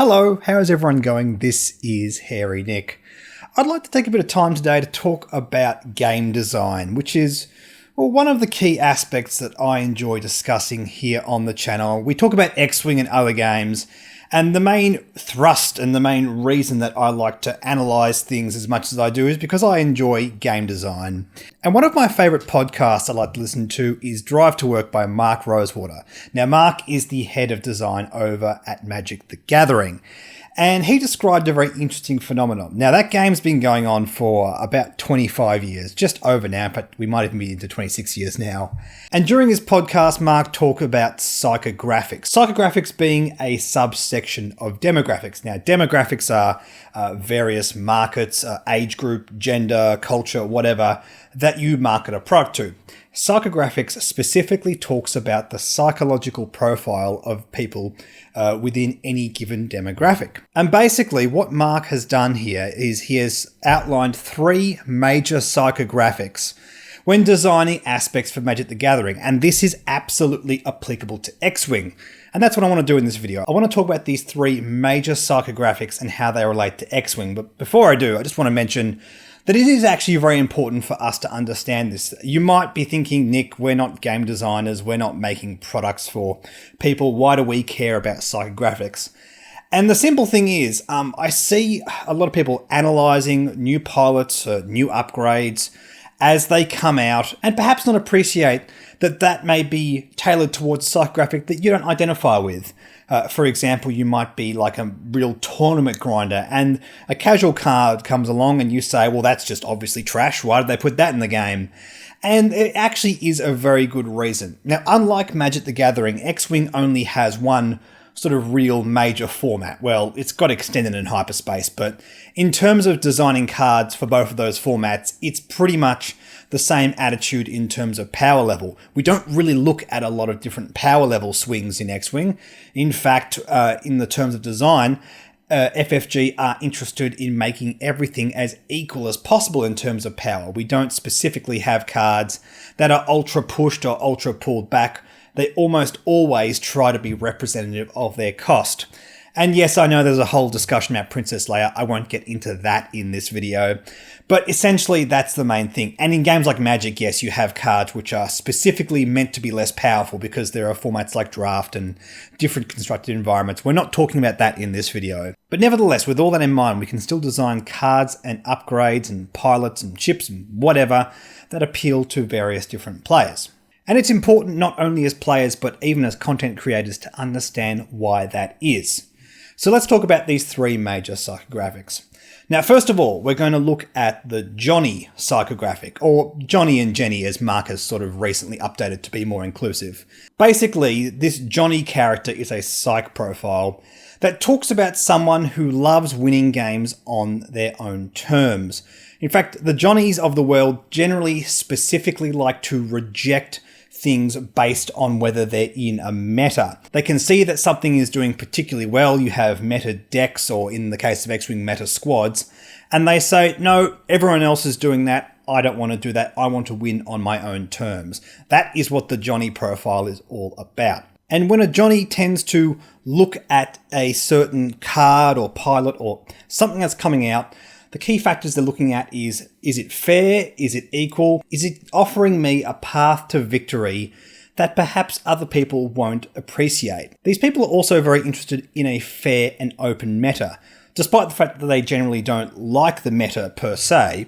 Hello, how's everyone going? This is Hairy Nick. I'd like to take a bit of time today to talk about game design, which is one of the key aspects that I enjoy discussing here on the channel. We talk about X-Wing and other games, and the main thrust and the main reason that I like to analyse things as much as I do is because I enjoy game design. And one of my favourite podcasts I like to listen to is Drive to Work by Mark Rosewater. Now, Mark is the head of design over at Magic the Gathering, and he described a very interesting phenomenon. Now, that game's been going on for about 25 years, just over now, but we might even be into 26 years now. And during his podcast, Mark talked about psychographics. Psychographics being a subsection of demographics. Now, demographics are various markets, age group, gender, culture, whatever, that you market a product to. Psychographics specifically talks about the psychological profile of people within any given demographic. And basically what Mark has done here is he has outlined three major psychographics when designing aspects for Magic the Gathering, and this is absolutely applicable to X-Wing. And that's what I want to do in this video. I want to talk about these three major psychographics and how they relate to X-Wing. But before I do, I just want to mention that it is actually very important for us to understand this. You might be thinking, Nick, we're not game designers, we're not making products for people, why do we care about psychographics? And the simple thing is, I see a lot of people analysing new pilots, new upgrades as they come out, and perhaps not appreciate that that may be tailored towards a psychographic that you don't identify with. For example, you might be like a real tournament grinder and a casual card comes along and you say, well, that's just obviously trash. Why did they put that in the game? And it actually is a very good reason. Now, unlike Magic the Gathering, X-Wing only has one sort of real major format. Well, it's got extended and hyperspace, but in terms of designing cards for both of those formats, it's pretty much the same attitude in terms of power level. We don't really look at a lot of different power level swings in X-Wing. In fact, in the terms of design, FFG are interested in making everything as equal as possible in terms of power. We don't specifically have cards that are ultra pushed or ultra pulled back. They almost always try to be representative of their cost. And yes, I know there's a whole discussion about Princess Leia. I won't get into that in this video. But essentially, that's the main thing. And in games like Magic, yes, you have cards which are specifically meant to be less powerful because there are formats like Draft and different constructed environments. We're not talking about that in this video. But nevertheless, with all that in mind, we can still design cards and upgrades and pilots and ships and whatever that appeal to various different players. And it's important not only as players, but even as content creators to understand why that is. So let's talk about these three major psychographics. Now, first of all, we're going to look at the Johnny psychographic, or Johnny and Jenny as Mark has sort of recently updated to be more inclusive. Basically, this Johnny character is a psych profile that talks about someone who loves winning games on their own terms. In fact, the Johnnies of the world generally specifically like to reject things based on whether they're in a meta. They can see that something is doing particularly well. You have meta decks, or in the case of X-Wing, meta squads, and they say, no, everyone else is doing that. I don't want to do that. I want to win on my own terms. That is what the Johnny profile is all about. And when a Johnny tends to look at a certain card or pilot or something that's coming out, the key factors they're looking at is it fair? Is it equal? Is it offering me a path to victory that perhaps other people won't appreciate? These people are also very interested in a fair and open meta. Despite the fact that they generally don't like the meta per se,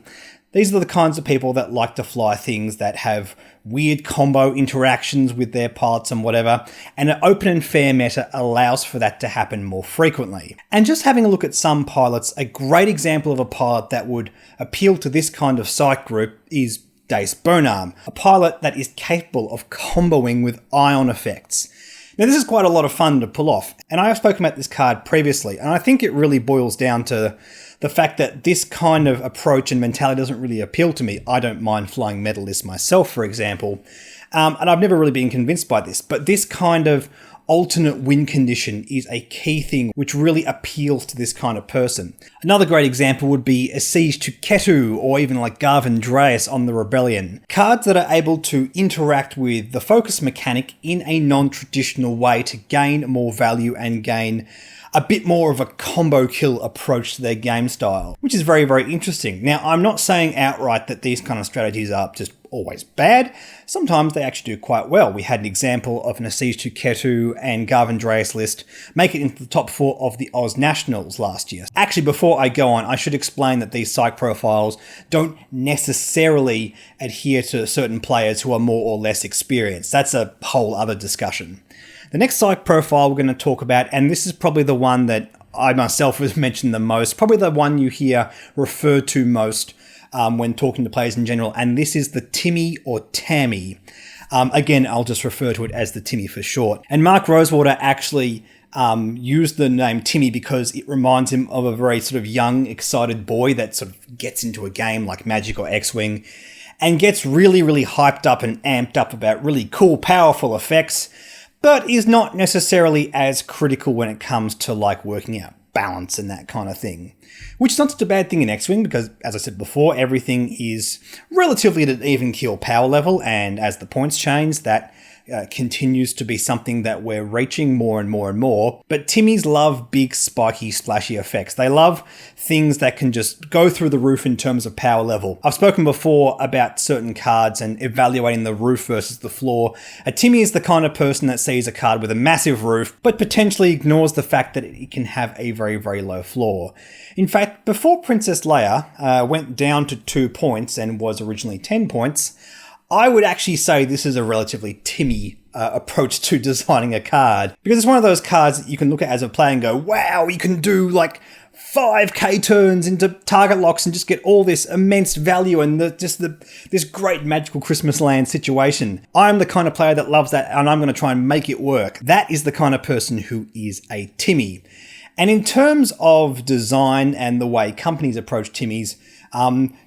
these are the kinds of people that like to fly things that have weird combo interactions with their pilots and whatever, and an open and fair meta allows for that to happen more frequently. And just having a look at some pilots, a great example of a pilot that would appeal to this kind of psych group is Dace Bonarm, a pilot that is capable of comboing with ion effects. Now, this is quite a lot of fun to pull off, and I have spoken about this card previously, and I think it really boils down to the fact that this kind of approach and mentality doesn't really appeal to me. I don't mind flying Medalists myself, for example, and I've never really been convinced by this, but this kind of alternate win condition is a key thing which really appeals to this kind of person. Another great example would be a Siege to Ketu, or even like Garvin Dreis on the Rebellion. Cards that are able to interact with the focus mechanic in a non-traditional way to gain more value and gain a bit more of a combo kill approach to their game style, which is very, very interesting. Now, I'm not saying outright that these kind of strategies are just always bad. Sometimes they actually do quite well. We had an example of an Asige to Ketu and Garvin-Dreas list make it into the top 4 of the Oz Nationals last year. Actually, before I go on, I should explain that these psych profiles don't necessarily adhere to certain players who are more or less experienced. That's a whole other discussion. The next psych profile we're going to talk about, and this is probably the one that I myself have mentioned the most, probably the one you hear referred to most when talking to players in general, and this is the Timmy or Tammy. Again, I'll just refer to it as the Timmy for short. And Mark Rosewater actually used the name Timmy because it reminds him of a very sort of young, excited boy that sort of gets into a game like Magic or X-Wing and gets really, really hyped up and amped up about really cool, powerful effects, but is not necessarily as critical when it comes to like working out balance and that kind of thing. Which is not such a bad thing in X-Wing because, as I said before, everything is relatively at an even keel power level, and as the points change, that continues to be something that we're reaching more and more and more. But Timmies love big, spiky, splashy effects. They love things that can just go through the roof in terms of power level. I've spoken before about certain cards and evaluating the roof versus the floor. A Timmy is the kind of person that sees a card with a massive roof, but potentially ignores the fact that it can have a very, very low floor. In fact, before Princess Leia went down to 2 points and was originally 10 points, I would actually say this is a relatively Timmy approach to designing a card, because it's one of those cards that you can look at as a player and go, wow, you can do like 5k turns into target locks and just get all this immense value and this great magical Christmas land situation. I'm the kind of player that loves that, and I'm going to try and make it work. That is the kind of person who is a Timmy. And in terms of design and the way companies approach Timmies,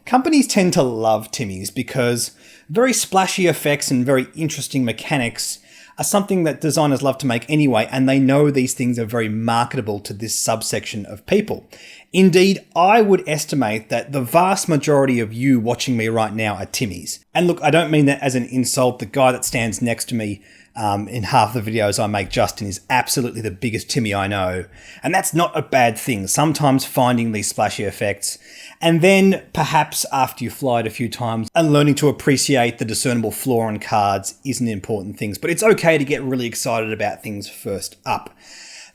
companies tend to love Timmies because very splashy effects and very interesting mechanics are something that designers love to make anyway, and they know these things are very marketable to this subsection of people. Indeed, I would estimate that the vast majority of you watching me right now are Timmies. And look, I don't mean that as an insult. The guy that stands next to me in half the videos I make, Justin, is absolutely the biggest Timmy I know. And that's not a bad thing. Sometimes finding these splashy effects, and then perhaps after you fly it a few times and learning to appreciate the discernible flaw on cards is an important thing. But it's okay to get really excited about things first up.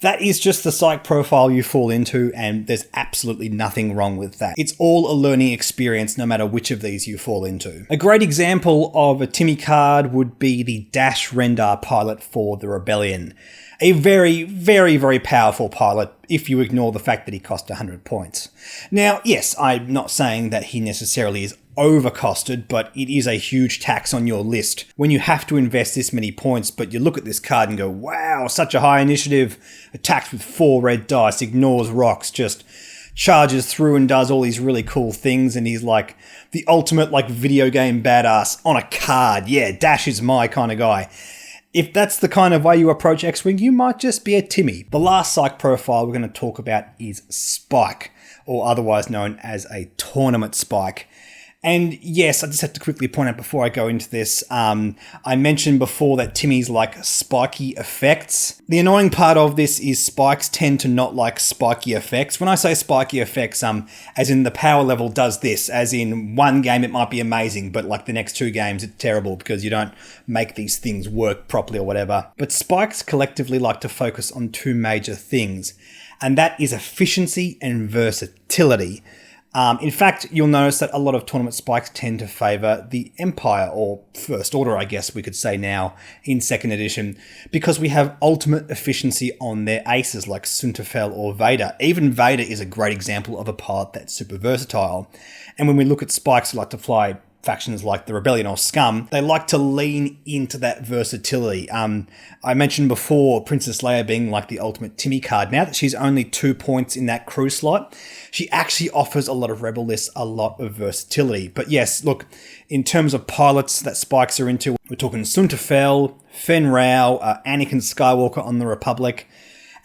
That is just the psych profile you fall into, and there's absolutely nothing wrong with that. It's all a learning experience no matter which of these you fall into. A great example of a Timmy card would be the Dash Rendar pilot for the Rebellion. A very, very, very powerful pilot if you ignore the fact that he cost 100 points. Now, yes, I'm not saying that he necessarily is overcosted, but it is a huge tax on your list when you have to invest this many points, but you look at this card and go, wow, such a high initiative, attacks with 4 red dice, ignores rocks, just charges through and does all these really cool things, and he's like the ultimate like video game badass on a card. Yeah, Dash is my kind of guy. If that's the kind of way you approach X-Wing, you might just be a Timmy. The last psych profile we're going to talk about is Spike, or otherwise known as a tournament Spike. And yes, I just have to quickly point out before I go into this, I mentioned before that Timmy's like spiky effects. The annoying part of this is spikes tend to not like spiky effects. When I say spiky effects, as in the power level does this, as in one game it might be amazing, but like the next 2 games it's terrible because you don't make these things work properly or whatever. But spikes collectively like to focus on 2 major things, and that is efficiency and versatility. In fact, you'll notice that a lot of tournament spikes tend to favour the Empire, or First Order, I guess we could say now, in 2nd edition, because we have ultimate efficiency on their aces like Sunterfell or Vader. Even Vader is a great example of a pilot that's super versatile. And when we look at spikes who like to fly factions like the Rebellion or Scum, they like to lean into that versatility. I mentioned before Princess Leia being like the ultimate Timmy card. Now that she's only 2 points in that crew slot, she actually offers a lot of Rebel lists a lot of versatility. But yes, look, in terms of pilots that spikes are into, we're talking Sunterfell, Fen Rao, Anakin Skywalker on the Republic.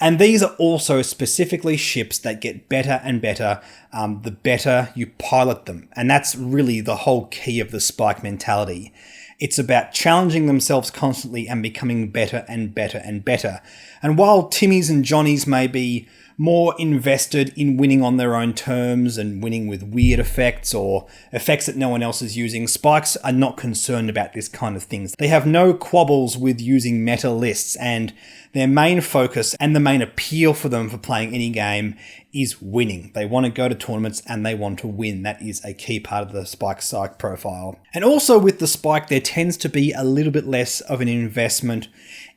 And these are also specifically ships that get better and better the better you pilot them. And that's really the whole key of the spike mentality. It's about challenging themselves constantly and becoming better and better and better. And while Timmys and Johnnies may be more invested in winning on their own terms and winning with weird effects or effects that no one else is using, Spikes are not concerned about this kind of things. They have no quabbles with using meta lists, and their main focus and the main appeal for them for playing any game is winning. They want to go to tournaments and they want to win. That is a key part of the Spike Psych profile. And also with the Spike, there tends to be a little bit less of an investment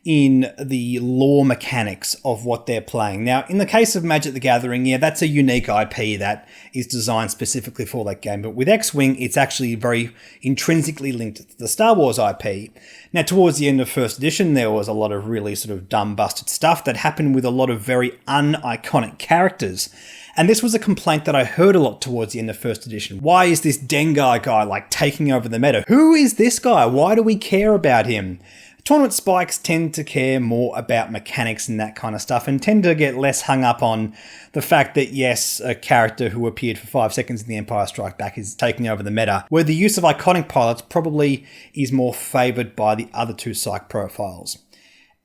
in the lore mechanics of what they're playing. Now, in the case of Magic the Gathering, yeah, that's a unique IP that is designed specifically for that game. But with X-Wing, it's actually very intrinsically linked to the Star Wars IP. Now, towards the end of first edition, there was a lot of really sort of dumb, busted stuff that happened with a lot of very un-iconic characters. And this was a complaint that I heard a lot towards the end of first edition. Why is this Dengar guy like taking over the meta? Who is this guy? Why do we care about him? Tournament Spikes tend to care more about mechanics and that kind of stuff, and tend to get less hung up on the fact that, yes, a character who appeared for 5 seconds in The Empire Strikes Back is taking over the meta, where the use of iconic pilots probably is more favoured by the other two Psych profiles.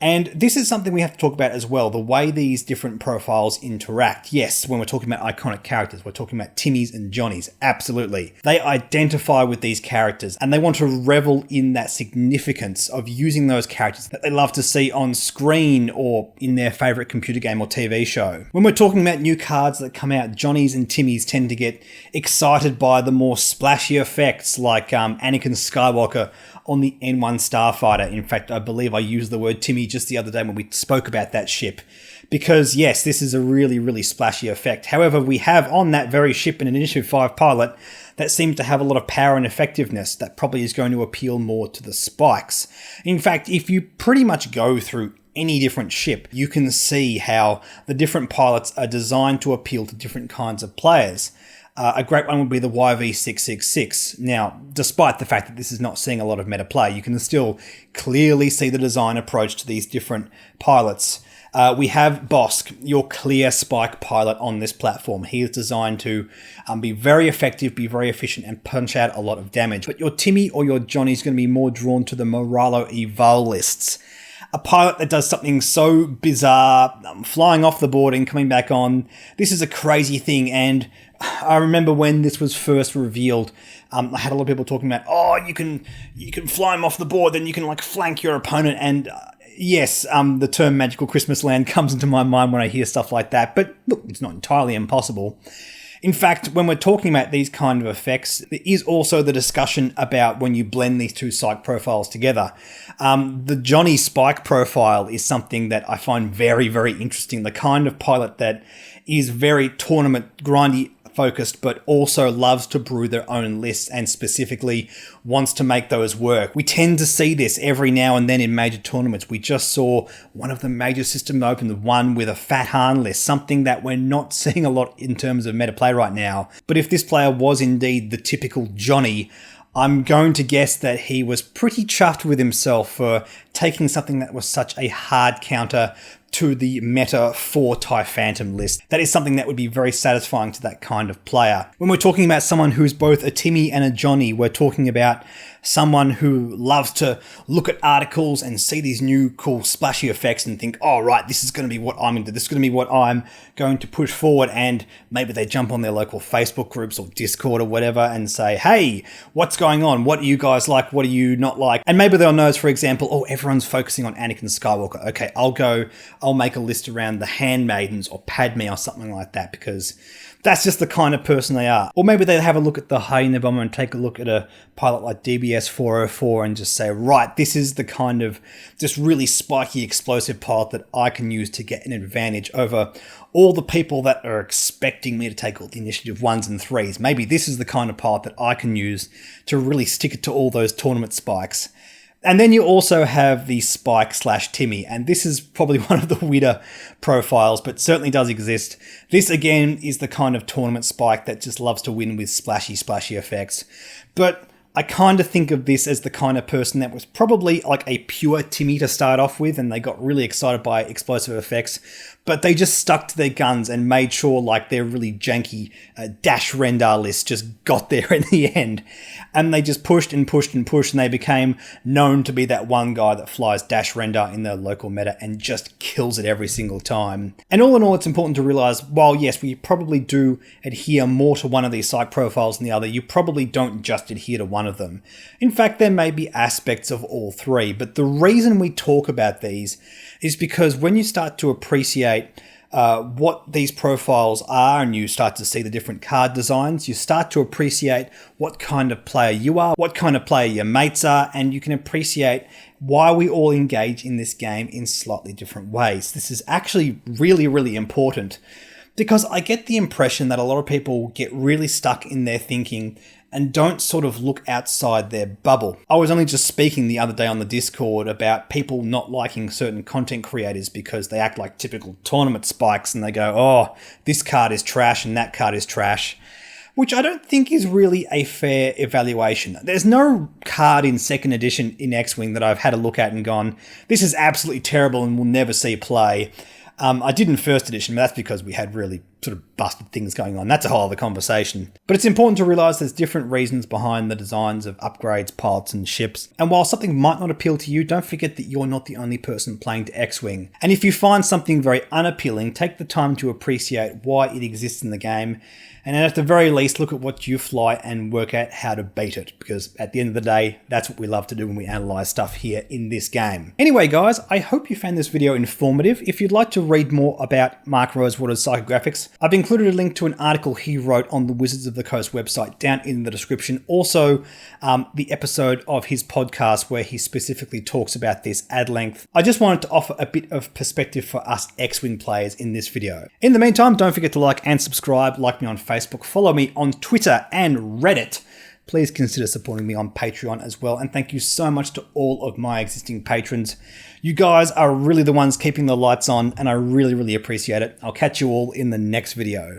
And this is something we have to talk about as well, the way these different profiles interact. Yes, when we're talking about iconic characters, we're talking about Timmys and Johnnies, absolutely. They identify with these characters and they want to revel in that significance of using those characters that they love to see on screen or in their favourite computer game or TV show. When we're talking about new cards that come out, Johnnies and Timmys tend to get excited by the more splashy effects like Anakin Skywalker on the N1 Starfighter. In fact, I believe I used the word Timmy just the other day when we spoke about that ship. Because yes, this is a really, really splashy effect. However, we have on that very ship an Initiative 5 pilot that seems to have a lot of power and effectiveness that probably is going to appeal more to the Spikes. In fact, if you pretty much go through any different ship, you can see how the different pilots are designed to appeal to different kinds of players. A great one would be the YV666. Now, despite the fact that this is not seeing a lot of meta play, you can still clearly see the design approach to these different pilots. We have Bosk, your clear Spike pilot on this platform. He is designed to be very effective, be very efficient, and punch out a lot of damage. But your Timmy or your Johnny is going to be more drawn to the Moralo Eval lists. A pilot that does something so bizarre, flying off the board and coming back on. This is a crazy thing, and I remember when this was first revealed, I had a lot of people talking about, oh, you can fly him off the board, then you can like flank your opponent, and yes, the term Magical Christmas Land comes into my mind when I hear stuff like that, but look, it's not entirely impossible. In fact, when we're talking about these kind of effects, there is also the discussion about when you blend these two Psych profiles together. The Johnny Spike profile is something that I find very, very interesting. The kind of pilot that is very tournament grindy focused, but also loves to brew their own lists and specifically wants to make those work. We tend to see this every now and then in major tournaments. We just saw one of the major system open, the one with a Fat Han list, something that we're not seeing a lot in terms of meta play right now. But if this player was indeed the typical Johnny, I'm going to guess that he was pretty chuffed with himself for taking something that was such a hard counter to the meta 4 TIE Phantom list. That is something that would be very satisfying to that kind of player. When we're talking about someone who's both a Timmy and a Johnny, we're talking about someone who loves to look at articles and see these new cool splashy effects and think, oh right, this is going to be what I'm into, this is going to be what I'm going to push forward, and maybe they jump on their local Facebook groups or Discord or whatever and say, hey, what's going on? What do you guys like? What do you not like? And maybe they'll notice, for example, oh, everyone's focusing on Anakin Skywalker. Okay, I'll make a list around the Handmaidens or Padme or something like that, because that's just the kind of person they are. Or maybe they have a look at the Hyena Bomber and take a look at a pilot like DBS 404 and just say, right, this is the kind of just really spiky, explosive pilot that I can use to get an advantage over all the people that are expecting me to take all the initiative 1s and 3s. Maybe this is the kind of pilot that I can use to really stick it to all those tournament Spikes. And then you also have the Spike/Timmy, and this is probably one of the weirder profiles, but certainly does exist. This, again, is the kind of tournament Spike that just loves to win with splashy effects. But I kind of think of this as the kind of person that was probably like a pure Timmy to start off with, and they got really excited by explosive effects, but they just stuck to their guns and made sure like their really janky dash render list just got there in the end. And they just pushed and pushed and pushed, and they became known to be that one guy that flies dash render in the local meta and just kills it every single time. And all in all, it's important to realize, while yes, we probably do adhere more to one of these psych profiles than the other, you probably don't just adhere to one of them. In fact, there may be aspects of all three, but the reason we talk about these is because when you start to appreciate what these profiles are and you start to see the different card designs, you start to appreciate what kind of player you are, what kind of player your mates are, and you can appreciate why we all engage in this game in slightly different ways. This is actually really, really important, because I get the impression that a lot of people get really stuck in their thinking and don't sort of look outside their bubble. I was only just speaking the other day on the Discord about people not liking certain content creators because they act like typical tournament spikes and they go, oh, this card is trash and that card is trash, which I don't think is really a fair evaluation. There's no card in 2nd edition in X-Wing that I've had a look at and gone, this is absolutely terrible and will never see play. I did in 1st edition, but that's because we had really sort of busted things going on. That's a whole other conversation. But it's important to realise there's different reasons behind the designs of upgrades, pilots and ships. And while something might not appeal to you, don't forget that you're not the only person playing to X-Wing. And if you find something very unappealing, take the time to appreciate why it exists in the game. And at the very least, look at what you fly and work out how to beat it. Because at the end of the day, that's what we love to do when we analyse stuff here in this game. Anyway, guys, I hope you found this video informative. If you'd like to read more about Mark Rosewater's Psychographics, I've included a link to an article he wrote on the Wizards of the Coast website down in the description. Also, the episode of his podcast where he specifically talks about this at length. I just wanted to offer a bit of perspective for us X-Wing players in this video. In the meantime, don't forget to like and subscribe, like me on Facebook, follow me on Twitter and Reddit. Please consider supporting me on Patreon as well. And thank you so much to all of my existing patrons. You guys are really the ones keeping the lights on, and I really, really appreciate it. I'll catch you all in the next video.